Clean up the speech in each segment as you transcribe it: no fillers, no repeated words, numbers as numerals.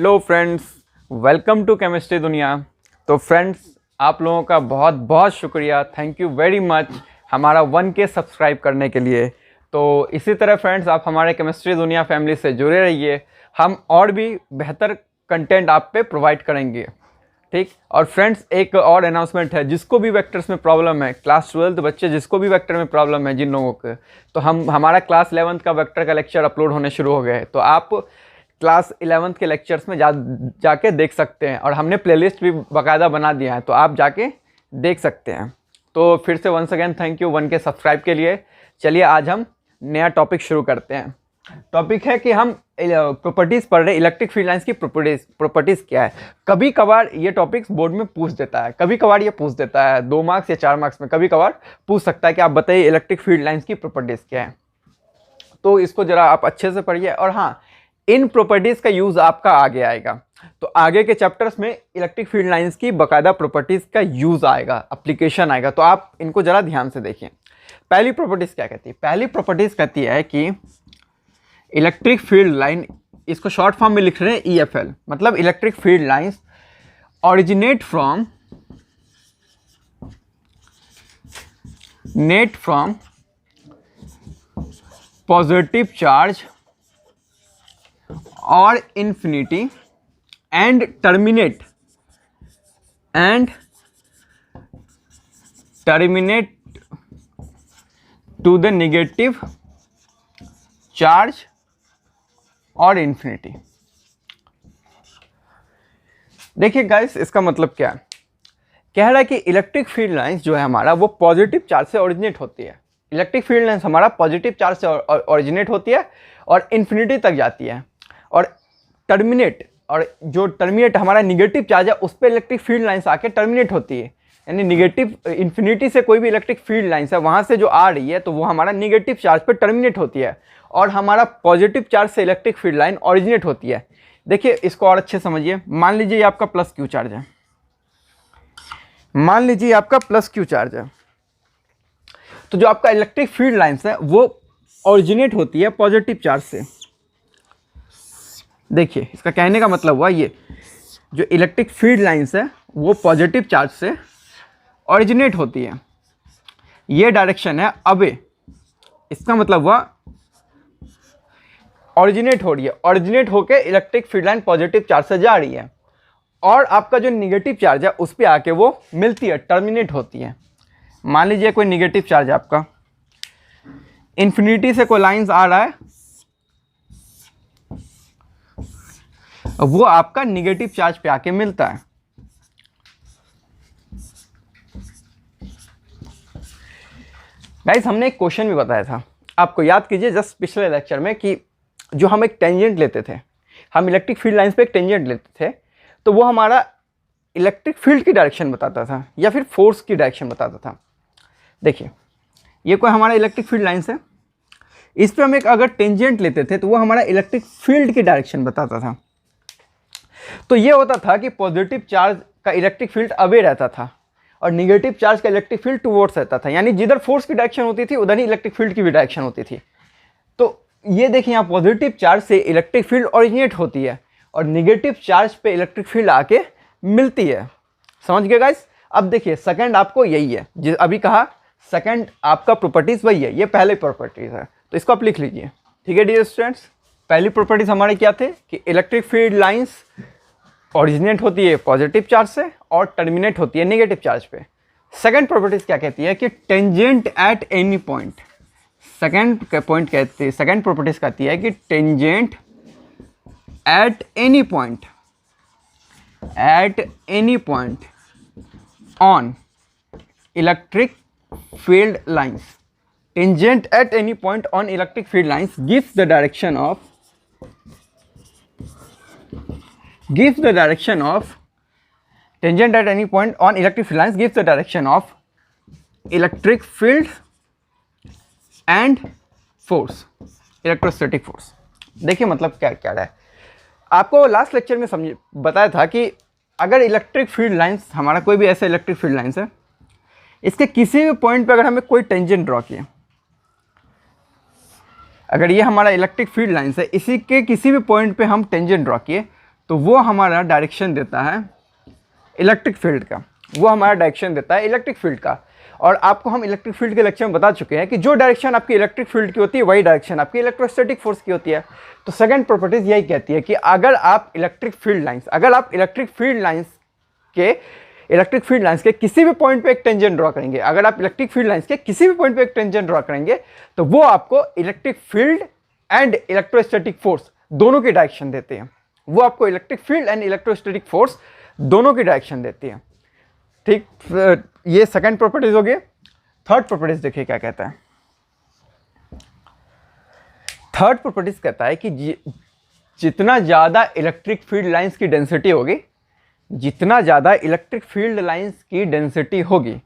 Hello friends, welcome to chemistry दुनिया। तो friends, आप लोगों का बहुत बहुत शुक्रिया, थैंक यू वेरी मच हमारा 1K सब्सक्राइब करने के लिए। तो इसी तरह फ्रेंड्स, आप हमारे केमिस्ट्री दुनिया फैमिली से जुड़े रहिए। हम और भी बेहतर कंटेंट आप पे प्रोवाइड करेंगे, ठीक। और फ्रेंड्स, एक और अनाउंसमेंट है, जिसको भी वेक्टर्स में प्रॉब्लम है, क्लास 12 बच्चे जिसको भी वेक्टर में प्रॉब्लम है जिन लोगों को, तो हमारा क्लास 11 का वेक्टर का लेक्चर अपलोड होने शुरू हो गए हैं। तो आप क्लास 11 के लेक्चर्स में जाके देख सकते हैं, और हमने प्लेलिस्ट भी बाकायदा बना दिया है, तो आप जाके देख सकते हैं। तो फिर से once again thank you 1K subscribe के लिए। चलिए आज हम नया टॉपिक शुरू करते हैं। टॉपिक है कि हम प्रॉपर्टीज़ पढ़ रहे हैं, इलेक्ट्रिक फील्ड लाइंस की प्रॉपर्टीज़ क्या है। कभी कभार ये टॉपिक्स बोर्ड में पूछ देता है, कभी कभार ये पूछ देता है 2 मार्क्स या 4 मार्क्स में, कभी कभार पूछ सकता है कि आप बताइए इलेक्ट्रिक फील्ड लाइंस की प्रॉपर्टीज़ क्या है। तो इसको ज़रा आप अच्छे से पढ़िए। और हाँ, इन प्रॉपर्टीज़ का यूज़ आपका आगे आएगा, तो आगे के चैप्टर्स में इलेक्ट्रिक फील्ड लाइंस की बाकायदा प्रॉपर्टीज़ का यूज़ आएगा, एप्लीकेशन आएगा, तो आप इनको ज़रा ध्यान से देखिए। पहली प्रॉपर्टीज़ क्या कहती है? पहली प्रॉपर्टीज़ कहती है कि इलेक्ट्रिक फील्ड लाइन, इसको शॉर्ट फॉर्म में लिख रहे हैं EFL, मतलब electric field lines originate from positive charge और infinity and terminate to the negative charge और infinity। देखिए गाइस, इसका मतलब क्या है? कह रहा है कि इलेक्ट्रिक फील्ड लाइंस जो है हमारा, वो पॉजिटिव चार्ज से ओरिजिनेट होती है। इलेक्ट्रिक फील्ड लाइंस हमारा पॉजिटिव चार्ज से ओरिजिनेट होती है और इन्फिनिटी तक जाती है, और जो टर्मिनेट हमारा निगेटिव चार्ज है, उस पर इलेक्ट्रिक फील्ड लाइंस आके टर्मिनेट होती है। यानी निगेटिव इन्फिनिटी से कोई भी इलेक्ट्रिक फील्ड लाइंस है, वहाँ से जो आ रही है, तो वो हमारा निगेटिव चार्ज पर टर्मिनेट होती है, और हमारा पॉजिटिव चार्ज से इलेक्ट्रिक फील्ड लाइन ओरिजिनेट होती है। देखिए, इसको और अच्छे समझिए। मान लीजिए ये आपका प्लस क्यू चार्ज है, मान लीजिए आपका प्लस क्यू चार्ज है, तो जो आपका इलेक्ट्रिक फील्ड लाइंस है वो ओरिजिनेट होती है पॉजिटिव चार्ज से। देखिए, इसका कहने का मतलब हुआ, ये जो इलेक्ट्रिक फील्ड लाइंस है वो पॉजिटिव चार्ज से ओरिजिनेट होती है। ये डायरेक्शन है अबे, इसका मतलब हुआ ओरिजिनेट हो रही है, ओरिजिनेट होके electric field line positive charge से जा रही है, और आपका जो निगेटिव चार्ज है उस पर आके वो मिलती है, टर्मिनेट होती है। मान लीजिए कोई निगेटिव चार्ज है आपका, इन्फिनिटी से कोई लाइंस आ रहा है, वो आपका निगेटिव चार्ज पे आके मिलता है। गाइस, हमने एक क्वेश्चन भी बताया था, आपको याद कीजिए जस्ट पिछले लेक्चर में, कि जो हम एक टेंजेंट लेते थे, हम इलेक्ट्रिक फील्ड लाइंस पे एक टेंजेंट लेते थे, तो वो हमारा इलेक्ट्रिक फील्ड की डायरेक्शन बताता था या फिर फोर्स की डायरेक्शन बताता था। देखिए, ये कोई हमारा इलेक्ट्रिक फील्ड लाइंस है, इस पर हम एक अगर टेंजेंट लेते थे तो वो हमारा इलेक्ट्रिक फील्ड की डायरेक्शन बताता था। तो ये होता था कि पॉजिटिव चार्ज का इलेक्ट्रिक फील्ड अवे रहता था, और निगेटिव चार्ज का इलेक्ट्रिक फील्ड टुवर्ड्स रहता था। यानी जिधर फोर्स की डायरेक्शन होती थी, उधर ही इलेक्ट्रिक फील्ड की भी डायरेक्शन होती थी। तो ये देखिए, यहाँ पॉजिटिव चार्ज से इलेक्ट्रिक फील्ड ओरिजिनेट होती है, और निगेटिव चार्ज पे इलेक्ट्रिक फील्ड आके मिलती है। समझ गए गाइस? अब देखिए, सेकंड आपको यही है, जो अभी कहा, सेकंड आपका प्रॉपर्टीज वही है, ये पहले प्रॉपर्टीज है, तो इसको आप लिख लीजिए। ठीक है डियर स्टूडेंट्स, पहली प्रॉपर्टीज हमारे क्या थे कि इलेक्ट्रिक फील्ड लाइंस ओरिजिनेट होती है पॉजिटिव चार्ज से और टर्मिनेट होती है नेगेटिव चार्ज पे। सेकंड प्रॉपर्टीज क्या कहती है कि tangent at any point, second properties कहती है कि tangent at any point on electric field lines, tangent at any point on electric field lines gives the direction of tangent at any point on electric field lines gives the direction of electric field and force, electrostatic force। देखिए मतलब क्या क्या है, आपको last lecture में बताया था कि अगर इलेक्ट्रिक फील्ड लाइंस, हमारा कोई भी ऐसा इलेक्ट्रिक फील्ड लाइंस है, इसके किसी भी पॉइंट पे अगर हमें कोई टेंजेंट ड्रॉ किया, अगर ये हमारा इलेक्ट्रिक फील्ड लाइंस है, इसी के किसी भी पॉइंट पे हम टेंजेंट ड्रॉ किए, तो वो हमारा डायरेक्शन देता है इलेक्ट्रिक फील्ड का, वो हमारा डायरेक्शन देता है इलेक्ट्रिक फील्ड का। और आपको हम इलेक्ट्रिक फील्ड के लेक्चर में बता चुके हैं कि जो डायरेक्शन आपकी इलेक्ट्रिक फील्ड की होती है वही डायरेक्शन आपकी इलेक्ट्रोस्टैटिक फोर्स की होती है। तो सेकंड प्रॉपर्टीज यही कहती है कि अगर आप इलेक्ट्रिक फील्ड लाइंस के किसी भी पॉइंट पे एक टेंजेंट ड्रॉ करेंगे, अगर आप इलेक्ट्रिक फील्ड लाइंस के किसी भी पॉइंट पे एक टेंजेंट ड्रॉ करेंगे तो वो आपको electric field and electrostatic force दोनों की डायरेक्शन देते हैं। वो आपको electric field and electrostatic force दोनों की डायरेक्शन देती है। ठीक, ये सेकंड प्रॉपर्टीज हो गई। थर्ड प्रॉपर्टीज देखिए क्या कहता है। थर्ड प्रॉपर्टीज कहता है कि जितना ज्यादा इलेक्ट्रिक फील्ड लाइंस की डेंसिटी होगी, जितना ज्यादा इलेक्ट्रिक फील्ड लाइंस की डेंसिटी होगी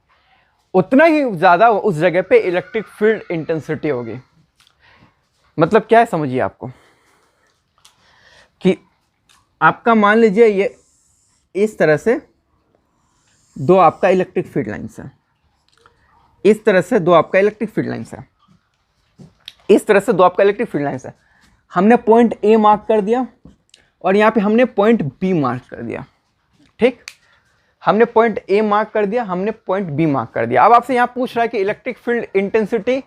उतना ही ज्यादा उस जगह पे इलेक्ट्रिक फील्ड इंटेंसिटी होगी। मतलब क्या है समझिए आपको, कि आपका मान लीजिए ये इस तरह से दो आपका इलेक्ट्रिक फील्ड लाइंस है, इस तरह से दो आपका इलेक्ट्रिक फील्ड लाइंस है, इस तरह से दो आपका इलेक्ट्रिक फील्ड लाइंस है। हमने पॉइंट ए मार्क कर दिया और यहाँ पे हमने पॉइंट बी मार्क कर दिया। ठीक, हमने पॉइंट ए मार्क कर दिया, हमने पॉइंट बी मार्क कर दिया। अब आपसे यहाँ पूछ रहा है कि इलेक्ट्रिक फील्ड इंटेंसिटी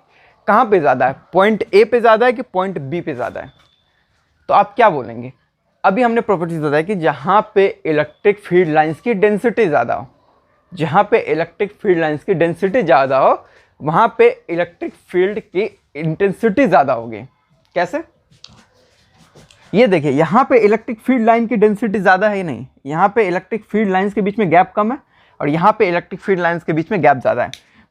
कहाँ पे ज़्यादा है, पॉइंट ए पे ज़्यादा है कि पॉइंट बी पे ज़्यादा है। तो आप क्या बोलेंगे, अभी हमने प्रॉपर्टीज बताया कि जहाँ पे इलेक्ट्रिक फील्ड लाइंस की डेंसिटी ज़्यादा हो, जहाँ पे इलेक्ट्रिक फील्ड लाइंस की डेंसिटी ज़्यादा हो वहाँ पे इलेक्ट्रिक फील्ड की इंटेंसिटी ज़्यादा होगी। कैसे, ये देखिए यहाँ पे इलेक्ट्रिक फील्ड लाइन की डेंसिटी ज़्यादा है नहीं, यहाँ पे इलेक्ट्रिक फील्ड लाइंस के बीच में गैप कम है और यहाँ पे इलेक्ट्रिक फील्ड लाइंस के बीच में गैप ज़्यादा है।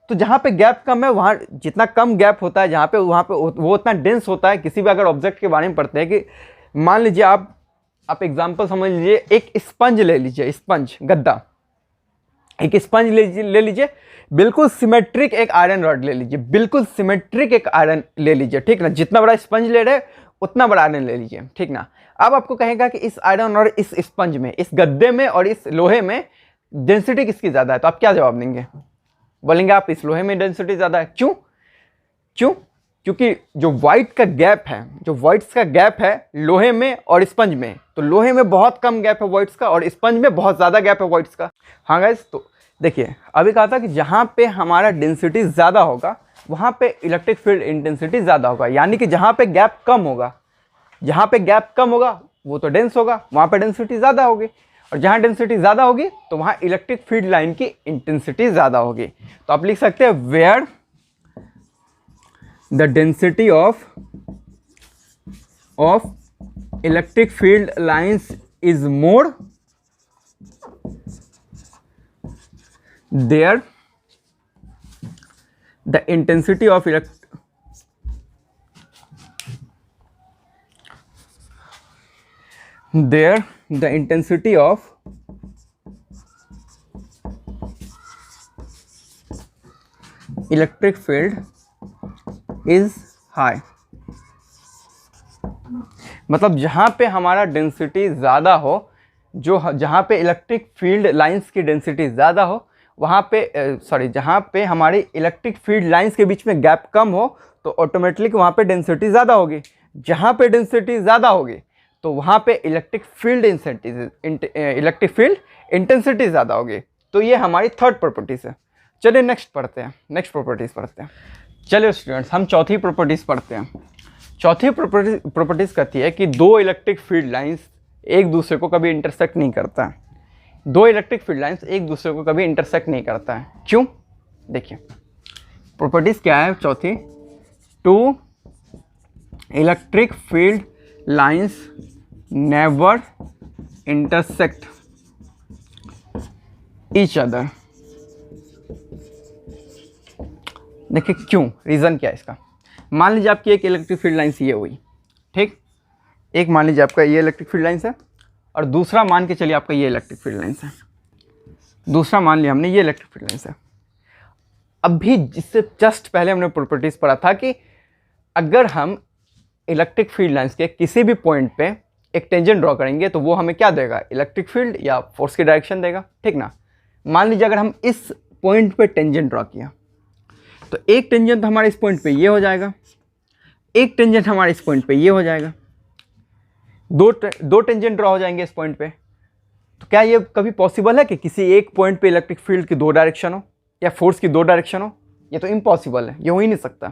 तो जहाँ पे गैप कम है वहाँ जितना कम गैप होता है जहाँ पे वहाँ पे वो उतना डेंस होता है। किसी भी अगर ऑब्जेक्ट के बारे में पढ़ते हैं कि मान लीजिए आप एग्जाम्पल समझ लीजिए, एक स्पंज ले लीजिए, स्पंज गद्दा, एक स्पंज ले लीजिए, बिल्कुल सिमेट्रिक एक आयरन रॉड ले लीजिए, बिल्कुल सिमेट्रिक एक आयरन ले लीजिए, ठीक ना। जितना बड़ा स्पंज ले रहे उतना बड़ा आयरन ले लीजिए, ठीक ना। अब आपको कहेगा कि इस आयरन और इस स्पंज में, इस गद्दे में और इस लोहे में डेंसिटी किसकी ज़्यादा है, तो आप क्या जवाब देंगे, बोलेंगे आप इस लोहे में डेंसिटी ज़्यादा है। क्यों? क्योंकि जो वाइट का गैप है, जो वाइट्स का गैप है लोहे में और स्पंज में, तो लोहे में बहुत कम गैप है वाइट्स का और स्पंज में बहुत ज़्यादा गैप है वाइट्स का। हाँ गाइस, तो देखिए अभी कहा था कि जहाँ पे हमारा डेंसिटी ज़्यादा होगा वहाँ पे इलेक्ट्रिक फील्ड इंटेंसिटी ज़्यादा होगा, यानी कि जहाँ पे गैप कम होगा, जहाँ पे गैप कम होगा वो तो डेंस होगा, वहाँ पे डेंसिटी ज़्यादा होगी, और जहाँ डेंसिटी ज़्यादा होगी तो वहाँ इलेक्ट्रिक फील्ड लाइन की इंटेंसिटी ज़्यादा होगी। तो आप लिख सकते हैं where the density of electric field lines is more, there the intensity of electric field is high। मतलब जहाँ पे हमारा डेंसिटी ज़्यादा हो, जहाँ पे इलेक्ट्रिक फील्ड लाइंस की डेंसिटी ज़्यादा हो वहाँ पे जहाँ पे हमारी इलेक्ट्रिक फील्ड लाइंस के बीच में गैप कम हो तो ऑटोमेटिकली वहाँ पे डेंसिटी ज़्यादा होगी। जहाँ पे डेंसिटी ज़्यादा होगी तो वहाँ पे इलेक्ट्रिक फील्ड इंटेंसिटी ज़्यादा होगी। तो ये हमारी थर्ड प्रॉपर्टीज़ है। चलिए नेक्स्ट प्रॉपर्टीज़ पढ़ते हैं। चलिए स्टूडेंट्स, हम चौथी प्रॉपर्टीज़ पढ़ते हैं। चौथी प्रॉपर्टीज़ कहती है कि दो इलेक्ट्रिक फील्ड लाइंस एक दूसरे को कभी इंटरसेक्ट नहीं करता है। दो इलेक्ट्रिक फील्ड लाइंस एक दूसरे को कभी इंटरसेक्ट नहीं करता है। क्यों? देखिए प्रॉपर्टीज क्या है चौथी, two electric field lines never intersect each other. देखिए क्यों, रीज़न क्या है इसका। मान लीजिए आपकी एक इलेक्ट्रिक फील्ड लाइंस ये हुई, ठीक, एक मान लीजिए आपका ये इलेक्ट्रिक फील्ड लाइंस है और दूसरा मान के चलिए आपका ये इलेक्ट्रिक फील्ड लाइंस है, दूसरा मान लिया हमने ये इलेक्ट्रिक फील्ड लाइंस है। अभी जिससे जस्ट पहले हमने प्रॉपर्टीज पढ़ा था कि अगर हम इलेक्ट्रिक फील्ड लाइंस के किसी भी पॉइंट पे एक टेंजेंट ड्रॉ करेंगे तो वो हमें क्या देगा, इलेक्ट्रिक फील्ड या फोर्स की डायरेक्शन देगा, ठीक ना। मान लीजिए अगर हम इस पॉइंट पे टेंजेंट ड्रॉ किया तो एक टेंजेंट हमारे इस पॉइंट पे ये हो जाएगा, एक टेंजेंट हमारे इस पॉइंट पे ये हो जाएगा, दो टेंजेंट ड्रॉ हो जाएंगे इस पॉइंट पे। तो क्या ये कभी पॉसिबल है कि किसी एक पॉइंट पे इलेक्ट्रिक फील्ड की दो डायरेक्शन हो या फोर्स की दो डायरेक्शन हो? ये तो इम्पॉसिबल है, ये हो ही नहीं सकता।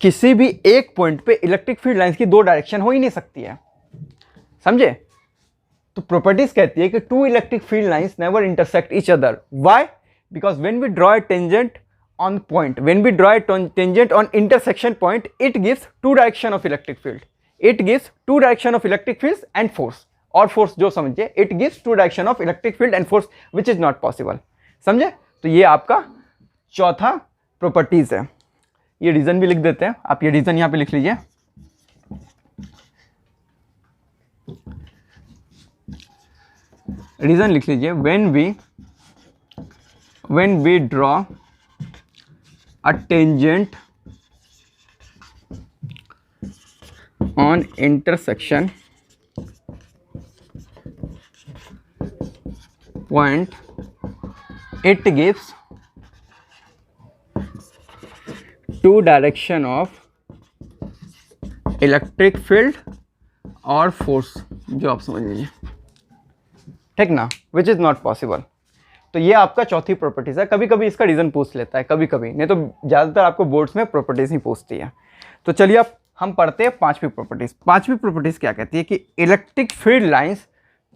किसी भी एक पॉइंट पे इलेक्ट्रिक फील्ड लाइंस की दो डायरेक्शन हो ही नहीं सकती है, समझे? तो प्रॉपर्टीज कहती है कि two electric field lines never intersect each other. Why? Because when we draw a tangent on point, when we draw a tangent on intersection point, it gives two direction of electric field, it gives two direction of electric fields and force, और force जो समझिए, it gives two direction of electric field and force which is not possible। समझे? तो ये आपका चौथा properties है। ये रीजन भी लिख देते हैं, आप ये रीजन यहां पे लिख लीजिए। रीजन लिख लीजिए, when we draw a tangent on intersection point, it gives two direction of electric field और force, जो आप समझ लीजिए, ठीक ना, which is not possible। तो ये आपका चौथी प्रॉपर्टीज है। कभी कभी इसका रीजन पूछ लेता है, कभी कभी, नहीं तो ज़्यादातर आपको बोर्ड्स में प्रॉपर्टीज ही पूछती है। तो चलिए अब हम पढ़ते हैं पांचवी प्रॉपर्टीज। पांचवी प्रॉपर्टीज क्या कहती है कि इलेक्ट्रिक फील्ड लाइंस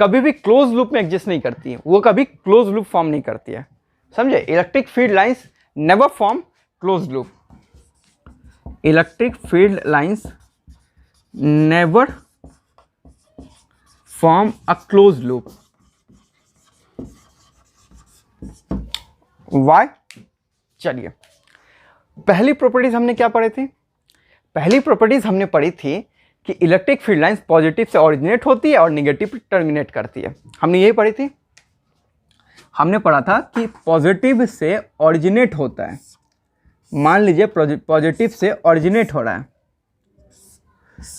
कभी भी क्लोज लूप में एग्जिस्ट नहीं करती है, वो कभी क्लोज लूप फॉर्म नहीं करती है, समझे? Electric field lines never form close loop, electric field lines never form a close loop. Why? चलिए, पहली प्रॉपर्टीज हमने क्या पढ़ी थी? पहली प्रॉपर्टीज हमने पढ़ी थी कि इलेक्ट्रिक फील्ड लाइंस पॉजिटिव से ऑरिजिनेट होती है और निगेटिव पे टर्मिनेट करती है। हमने यही पढ़ी थी। हमने पढ़ा था कि पॉजिटिव से ऑरिजिनेट होता है, मान लीजिए पॉजिटिव से ऑरिजिनेट हो रहा है,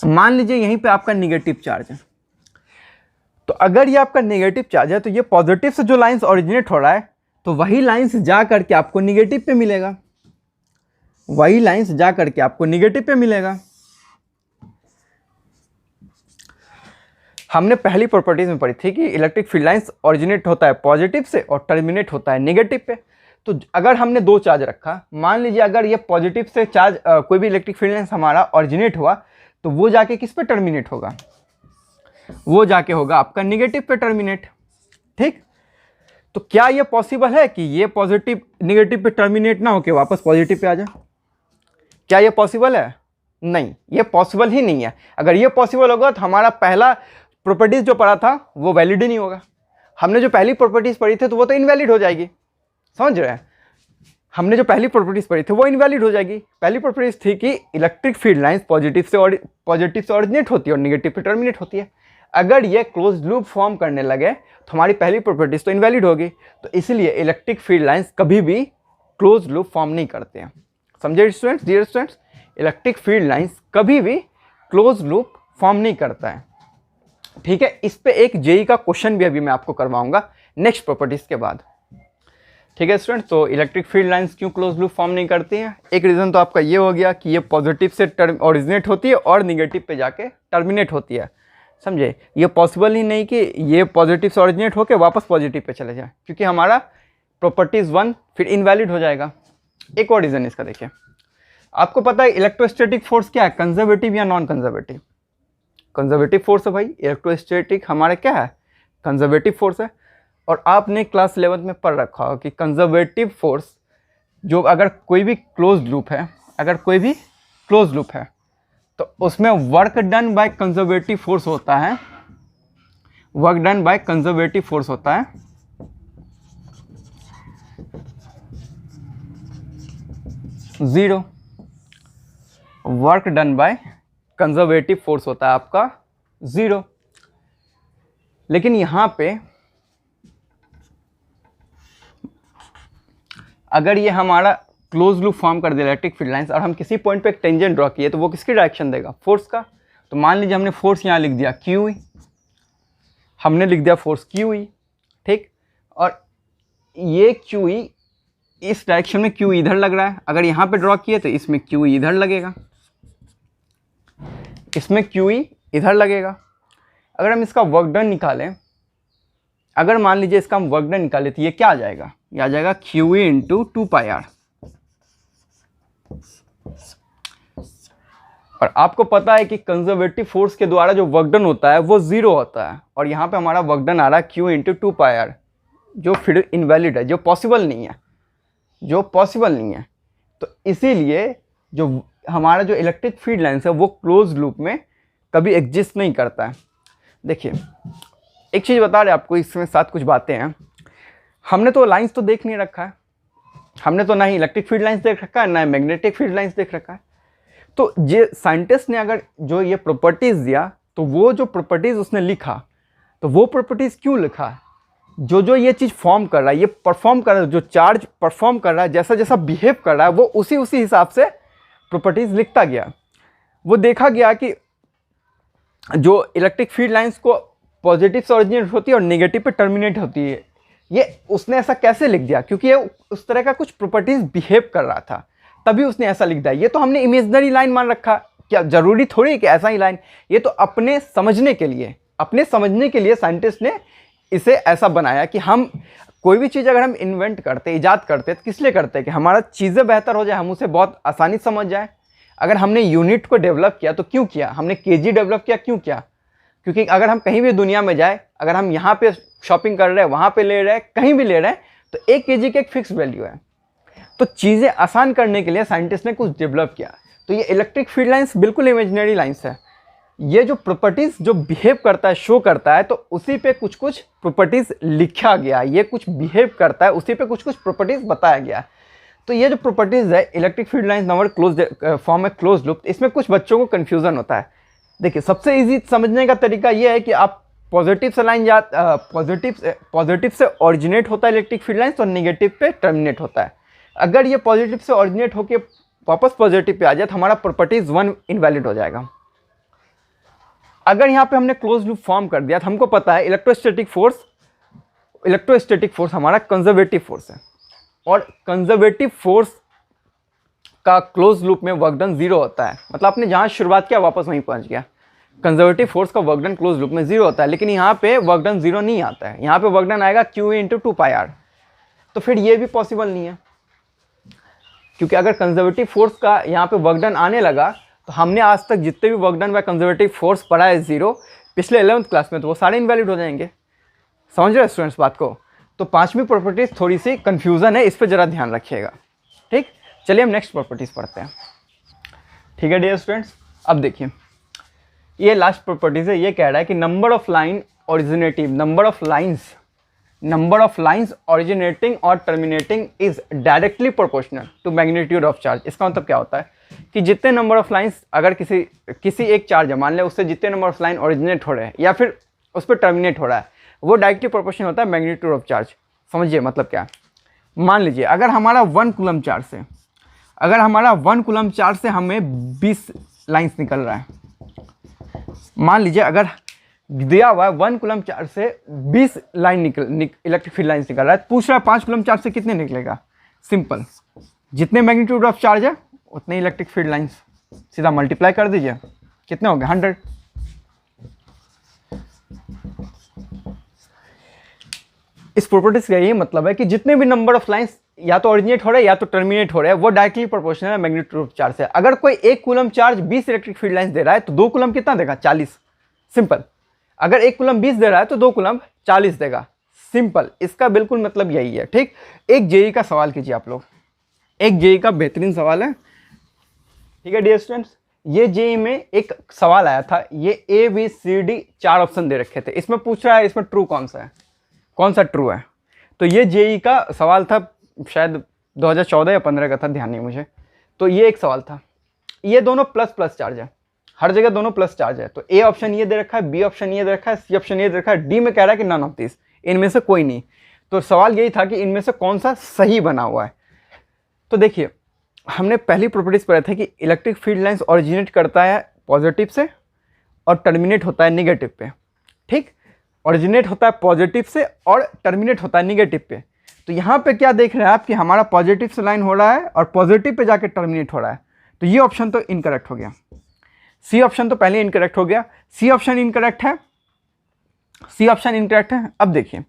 मान लीजिए यहीं पे आपका निगेटिव चार्ज है। तो अगर ये आपका नेगेटिव चार्ज है तो ये पॉजिटिव से जो लाइंस ऑरिजिनेट हो रहा है, तो वही लाइंस जा करके आपको निगेटिव पे मिलेगा, वही लाइंस जा करके आपको निगेटिव पे मिलेगा। हमने पहली प्रॉपर्टीज में पढ़ी थी कि इलेक्ट्रिक फील्ड लाइंस ऑरिजिनेट होता है पॉजिटिव से और टर्मिनेट होता है नेगेटिव पे। तो अगर हमने दो चार्ज रखा, मान लीजिए अगर ये पॉजिटिव से चार्ज कोई भी इलेक्ट्रिक फील्ड लाइंस हमारा ऑरिजिनेट हुआ, तो वो जाके किस पे टर्मिनेट होगा? वो जाके होगा आपका निगेटिव पे टर्मिनेट, ठीक? तो क्या ये पॉसिबल है कि ये पॉजिटिव निगेटिव पे टर्मिनेट ना होके वापस पॉजिटिव पे आ जाए? क्या ये पॉसिबल है? नहीं, ये पॉसिबल ही नहीं है। अगर ये पॉसिबल होगा तो हमारा पहला प्रॉपर्टीज जो पढ़ा था वो वैलिड ही नहीं होगा। हमने जो पहली प्रॉपर्टीज पढ़ी थी तो वो तो इनवैलिड हो जाएगी, समझ रहे हैं? हमने जो पहली प्रॉपर्टीज पढ़ी थी वो इनवैलिड हो जाएगी। पहली प्रॉपर्टीज थी कि इलेक्ट्रिक फील्ड लाइंस पॉजिटिव से ऑरिजिनेट होती है और निगेटिव पे टर्मिनेट होती है। अगर ये क्लोज लूप फॉर्म करने लगे तो हमारी पहली प्रॉपर्टीज तो इनवैलिड होगी। तो इसलिए इलेक्ट्रिक फील्ड लाइंस कभी भी क्लोज लूप फॉर्म नहीं करते हैं, समझे students? Dear students, electric field lines कभी भी क्लोज लूप फॉर्म नहीं करता है, ठीक है? इस पे एक जेई का क्वेश्चन भी अभी मैं आपको करवाऊंगा नेक्स्ट प्रॉपर्टीज के बाद, ठीक है स्टूडेंट्स? तो इलेक्ट्रिक फील्ड लाइंस क्यों क्लोज लूप फॉर्म नहीं करती हैं? एक रीज़न तो आपका ये हो गया कि ये पॉजिटिव से ऑरिजिनेट होती है और निगेटिव पे जाके टर्मिनेट होती है, समझे? ये पॉसिबल ही नहीं कि ये पॉजिटिव से ऑरिजिनेट होकर वापस पॉजिटिव पे चले जाए, क्योंकि हमारा प्रॉपर्टीज 1 फिर इनवैलिड हो जाएगा। एक और रीज़न इसका देखिए, आपको पता है इलेक्ट्रोस्टैटिक फोर्स क्या है, कंजर्वेटिव या नॉन कंजर्वेटिव? कंजर्वेटिव फोर्स है भाई। इलेक्ट्रोस्टैटिक हमारा क्या है? कंजर्वेटिव फोर्स है। और आपने क्लास 11th में पढ़ रखा हो कि कंजर्वेटिव फोर्स जो अगर कोई भी क्लोज लूप है, अगर कोई भी क्लोज लूप है तो उसमें work done by conservative force होता है, work done by conservative force होता है 0, work done by conservative force होता है आपका 0। लेकिन यहां पे अगर ये हमारा क्लोज लूप फॉर्म कर दे इलेक्ट्रिक फील्ड लाइंस और हम किसी पॉइंट पे एक टेंजेंट ड्रॉ किए, तो वो किसकी डायरेक्शन देगा? फोर्स का। तो मान लीजिए हमने फोर्स यहाँ लिख दिया क्यू ई, हमने लिख दिया फोर्स क्यू ई, ठीक? और ये क्यू ई इस डायरेक्शन में क्यू इधर लग रहा है, अगर यहाँ पे ड्रॉ किए तो इसमें क्यू इधर लगेगा, इसमें क्यू ई इधर लगेगा। अगर हम इसका वर्क डन निकालें, अगर मान लीजिए इसका हम वर्क डन निकालें तो ये क्या आ जाएगा, ये आ जाएगा QE इंटू 2πr। और आपको पता है कि कंजर्वेटिव फोर्स के द्वारा जो वर्क डन होता है वो 0 होता है, और यहाँ पे हमारा वर्क डन आ रहा है Q इंटू 2πr, जो फिर इनवैलिड है, जो पॉसिबल नहीं है, जो पॉसिबल नहीं है। तो इसीलिए जो हमारा जो इलेक्ट्रिक फील्ड लाइन्स है वो क्लोज लूप में कभी एग्जिस्ट नहीं करता है। देखिए एक चीज़ बता रहे आपको, इसमें साथ कुछ बातें हैं। हमने तो लाइंस तो देख नहीं रखा है, हमने तो ना ही इलेक्ट्रिक फील्ड लाइंस देख रखा है, ना ही मैग्नेटिक फील्ड लाइंस देख रखा है। तो ये साइंटिस्ट ने अगर जो ये प्रॉपर्टीज़ दिया, तो वो जो प्रॉपर्टीज़ उसने लिखा, तो वो प्रॉपर्टीज़ क्यों लिखा, जो ये चीज़ फॉर्म कर रहा है, ये परफॉर्म कर रहा है, जो चार्ज परफॉर्म कर रहा है, जैसा जैसा बिहेव कर रहा है, वो उसी हिसाब से प्रॉपर्टीज़ लिखता गया। वो देखा गया कि जो इलेक्ट्रिक फील्ड लाइंस को पॉजिटिव से ओरिजिनेट होती है और नेगेटिव पे टर्मिनेट होती है, ये उसने ऐसा कैसे लिख दिया, क्योंकि ये उस तरह का कुछ प्रॉपर्टीज़ बिहेव कर रहा था, तभी उसने ऐसा लिख दिया। ये तो हमने इमेजिनरी लाइन मान रखा, क्या ज़रूरी थोड़ी है कि ऐसा ही लाइन, ये तो अपने समझने के लिए साइंटिस्ट ने इसे ऐसा बनाया कि हम कोई भी चीज़ अगर हम इन्वेंट करते, ईजाद करते, तो किस लिए करते हैं कि हमारा चीज़ें बेहतर हो जाए, हम उसे बहुत आसानी समझ जाए। अगर हमने यूनिट को डेवलप किया तो क्यों किया, हमने केजी डेवलप किया क्यों किया, क्योंकि अगर हम कहीं भी दुनिया में जाए, अगर हम यहाँ पे शॉपिंग कर रहे हैं, वहाँ पे ले रहे हैं, कहीं भी ले रहे हैं, तो 1 kg की एक फिक्स वैल्यू है। तो चीज़ें आसान करने के लिए साइंटिस्ट ने कुछ डेवलप किया। तो ये इलेक्ट्रिक फील्ड लाइंस बिल्कुल इमेजिनरी लाइंस है। ये जो प्रॉपर्टीज़ जो बिहेव करता है, शो करता है, तो उसी पे कुछ कुछ प्रॉपर्टीज़ लिखा गया, ये कुछ बिहेव करता है, उसी पे कुछ कुछ प्रॉपर्टीज़ बताया गया। तो ये जो प्रॉपर्टीज़ है electric field lines number close form है क्लोज लूप, इसमें कुछ बच्चों को कन्फ्यूज़न होता है। देखिए सबसे ईजी समझने का तरीका ये है कि आप पॉजिटिव से लाइन पॉजिटिव से ऑरिजिनेट होता है इलेक्ट्रिक फील्ड लाइंस, तो नेगेटिव पे टर्मिनेट होता है। अगर ये पॉजिटिव से ऑरिजिनेट होकर वापस पॉजिटिव पे आ जाए तो हमारा प्रॉपर्टीज़ 1 इनवैलिड हो जाएगा। अगर यहाँ पे हमने क्लोज लूप फॉर्म कर दिया तो हमको पता है इलेक्ट्रोस्टैटिक फोर्स हमारा कंजर्वेटिव फोर्स है, और कंजर्वेटिव फोर्स का क्लोज लूप में वर्क डन 0 होता है। मतलब आपने जहाँ शुरुआत किया वापस वहीं पहुँच गया। कंजर्वेटिव फोर्स का वर्क डन क्लोज लूप में 0 होता है, लेकिन यहाँ पे वर्क डन 0 नहीं आता है, यहाँ पे वर्क डन आएगा QE इंटू 2πr। तो फिर ये भी पॉसिबल नहीं है, क्योंकि अगर कंजर्वेटिव फोर्स का यहाँ पे वर्क डन आने लगा तो हमने आज तक जितने भी work done by conservative force पढ़ा है 0 पिछले 11th क्लास में, तो वो सारे इनवैलिड हो जाएंगे। समझ रहे स्टूडेंट्स बात को। तो 5वीं प्रॉपर्टीज़ थोड़ी सी कन्फ्यूज़न है, इस पर ज़रा ध्यान रखिएगा। ठीक, चलिए हम नेक्स्ट प्रॉपर्टीज़ पढ़ते हैं। ठीक है डियर स्टूडेंट्स, अब देखिए ये लास्ट प्रॉपर्टीज़ है। ये कह रहा है कि नंबर ऑफ लाइन्स ऑरिजिनेटिंग और terminating is directly proportional to magnitude of charge. इसका मतलब क्या होता है कि जितने नंबर ऑफ लाइन्स, अगर किसी एक चार्ज है, मान लें उससे जितने नंबर ऑफ लाइन ओरिजिनेट हो रहे हैं या फिर उस पर टर्मिनेट हो रहा है, वो डायरेक्टली प्रोपोर्शनल होता है मैग्नीट्यूड ऑफ चार्ज। समझिए मतलब क्या। मान लीजिए अगर हमारा 1 कूलम चार्ज से हमें 20 लाइन्स निकल रहा है। मान लीजिए अगर दिया हुआ है 1 कूलम चार्ज से 20 लाइन इलेक्ट्रिक फील्ड लाइन्स निकल रहा है, पूछ रहा है 5 कूलम चार्ज से कितने निकलेगा। सिंपल, जितने मैग्नीट्यूड ऑफ चार्ज है उतने इलेक्ट्रिक फील्ड लाइन्स, सीधा मल्टीप्लाई कर दीजिए, कितने हो गए 100। इस प्रॉपर्टीज का यही मतलब है कि जितने भी नंबर ऑफ लाइन्स या तो ओरिजिनेट हो रहे हैं या तो टर्मिनेट हो रहे हैं, वो डायरेक्टली प्रोपोर्शनल है मैग्नीट्यूड ऑफ चार्ज से। अगर कोई 1 coulomb charge 20 electric field lines they रहा है तो 2 कूलम कितना देगा, 40। सिंपल। अगर 1 कूलम 20 दे रहा है तो 2 कूलम 40 देगा। सिंपल, इसका बिल्कुल मतलब यही है। ठीक, एक जेई का सवाल कीजिए आप लोग, एक जेई का बेहतरीन सवाल है। ठीक है डियर स्टूडेंट्स, ये जेई में एक सवाल आया था, ये ABCD 4 ऑप्शन दे रखे थे, इसमें पूछ रहा है इसमें ट्रू कौन सा है, कौन सा ट्रू है। तो ये जेई का सवाल था, शायद 2014 या 15 का था, ध्यान नहीं मुझे। तो ये एक सवाल था, ये दोनों प्लस प्लस चार्ज है, हर जगह दोनों प्लस चार्ज है। तो ए ऑप्शन ये दे रखा है, बी ऑप्शन ये दे रखा है, सी ऑप्शन ये दे रखा है, डी में कह रहा है कि नन ऑफ दिस, इनमें से कोई नहीं। तो सवाल यही था कि इनमें से कौन सा सही बना हुआ है। तो देखिए हमने पहली प्रॉपर्टीज पढ़ा था कि इलेक्ट्रिक फील्ड लाइंस ओरिजिनेट करता है पॉजिटिव से और टर्मिनेट होता है नेगेटिव पे। ठीक, ओरिजिनेट होता है पॉजिटिव से और टर्मिनेट होता है नेगेटिव पे। तो यहाँ पे क्या देख रहे हैं आप कि हमारा पॉजिटिव से लाइन हो रहा है और पॉजिटिव पे जाके टर्मिनेट हो रहा है, तो ये ऑप्शन तो इनकरेक्ट हो गया। सी ऑप्शन तो पहले इनकरेक्ट हो गया, सी ऑप्शन इनकरेक्ट है, सी ऑप्शन इनकरेक्ट है। अब देखिए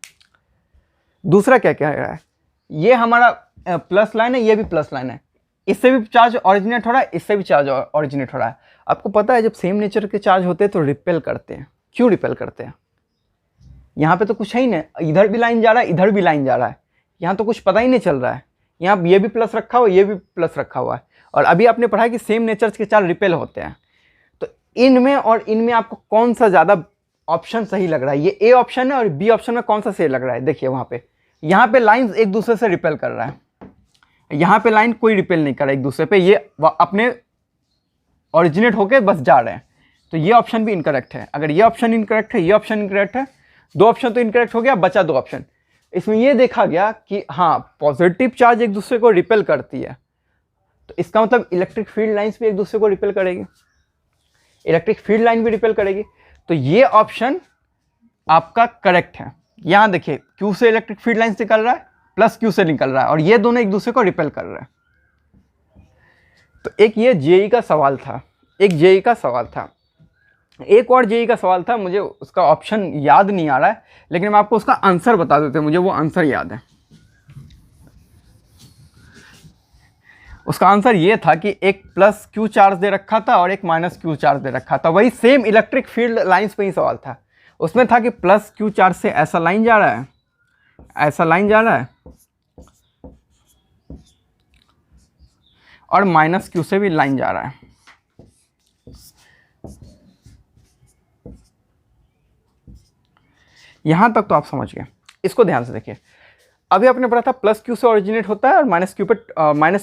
दूसरा क्या कह रहा है, ये हमारा प्लस लाइन है, ये भी प्लस लाइन है, इससे भी चार्ज ऑरिजिनेट हो रहा है, इससे भी चार्ज ऑरिजिनेट हो रहा है। आपको पता है जब सेम नेचर के चार्ज होते हैं तो रिपेल करते हैं। क्यों रिपेल करते हैं? यहाँ पे तो कुछ है ही नहीं, इधर भी लाइन जा रहा है, इधर भी लाइन जा रहा है, यहाँ तो कुछ पता ही नहीं चल रहा है। यहाँ ये भी प्लस रखा हुआ है, ये भी प्लस रखा हुआ है, और अभी आपने पढ़ा कि सेम नेचर के चार्ज रिपेल होते हैं। तो इनमें और इनमें आपको कौन सा ज़्यादा ऑप्शन सही लग रहा है? ये ए ऑप्शन है और बी ऑप्शन में कौन सा सही लग रहा है? देखिए यहाँ पे लाइन्स एक दूसरे से रिपेल कर रहा है, यहाँ पे लाइन कोई रिपेल नहीं कर रहा है एक दूसरे पे, ये अपने ओरिजिनेट होके बस जा रहे हैं। तो ये ऑप्शन भी इनकरेक्ट है। अगर ये ऑप्शन इनकरेक्ट है, ये ऑप्शन इनकरेक्ट है, दो ऑप्शन तो इनकरेक्ट हो गया, बचा दो ऑप्शन। इसमें ये देखा गया कि हाँ पॉजिटिव चार्ज एक दूसरे को रिपेल करती है, तो इसका मतलब इलेक्ट्रिक फील्ड लाइंस भी एक दूसरे को रिपेल करेगी, इलेक्ट्रिक फील्ड लाइन भी रिपेल करेगी। तो ये ऑप्शन आपका करेक्ट है। यहाँ देखिए Q से इलेक्ट्रिक फील्ड लाइंस निकल रहा है, प्लस Q से निकल रहा है, और ये दोनों एक दूसरे को रिपेल कर रहे हैं। तो एक ये जेई का सवाल था, एक जेई का सवाल था, एक और जेई का सवाल था, मुझे उसका ऑप्शन याद नहीं आ रहा है, लेकिन मैं आपको उसका आंसर बता देते हैं, मुझे वो आंसर याद है। उसका आंसर ये था कि एक प्लस Q चार्ज दे रखा था और एक माइनस Q चार्ज दे रखा था। वही सेम इलेक्ट्रिक फील्ड लाइंस पे ही सवाल था। उसमें था कि प्लस Q चार्ज से ऐसा लाइन जा रहा है, ऐसा लाइन जा रहा है, और माइनस Q से भी लाइन जा रहा है। यहां तक तो आप समझ गए। इसको ध्यान से देखिए, अभी आपने पढ़ा था प्लस Q से ओरिजिनेट होता है और माइनस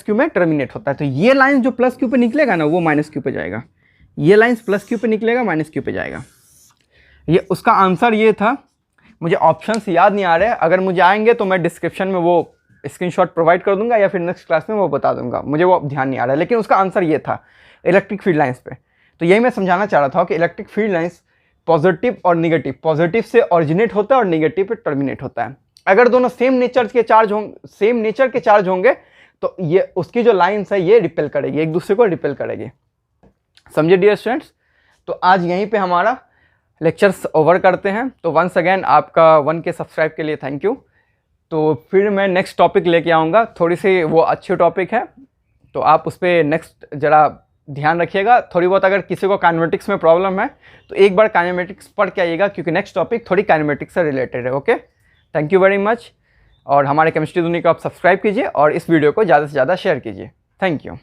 Q में टर्मिनेट होता है। तो ये लाइन जो प्लस Q पे निकलेगा ना, वो माइनस Q पे जाएगा, ये लाइन प्लस Q पे निकलेगा, माइनस Q पे जाएगा। ये उसका आंसर ये था। मुझे ऑप्शंस याद नहीं आ रहे, अगर मुझे आएंगे तो मैं डिस्क्रिप्शन में वो स्क्रीनशॉट प्रोवाइड कर दूंगा या फिर नेक्स्ट क्लास में वो बता दूंगा, मुझे वो ध्यान नहीं आ रहा है, लेकिन उसका आंसर ये था इलेक्ट्रिक फील्ड लाइंस पे। तो यही मैं समझाना चाह रहा था कि इलेक्ट्रिक फील्ड लाइंस पॉजिटिव और निगेटिव, पॉजिटिव से ऑरिजिनेट होता है और निगेटिव पे टर्मिनेट होता है। अगर दोनों सेम नेचर के चार्ज होंगे तो ये उसकी जो लाइंस है ये रिपेल करेगी, एक दूसरे को रिपेल करेगी। समझे डियर स्टूडेंट्स? तो आज यहीं पे हमारा लेक्चर्स ओवर करते हैं। तो वंस अगेन आपका 1K सब्सक्राइब के लिए थैंक यू। तो फिर मैं नेक्स्ट टॉपिक लेके आऊँगा, थोड़ी सी वो अच्छी टॉपिक है, तो आप उस पर नेक्स्ट ज़रा ध्यान रखिएगा। थोड़ी बहुत अगर किसी को काइनेमेटिक्स में प्रॉब्लम है तो एक बार काइनेमेटिक्स पढ़ के आइएगा, क्योंकि नेक्स्ट टॉपिक थोड़ी काइनेमेटिक्स से रिलेटेड है। Okay, thank you very much. और हमारे केमिस्ट्री दुनिया को आप सब्सक्राइब कीजिए और इस वीडियो को ज़्यादा से ज़्यादा शेयर कीजिए। Thank you.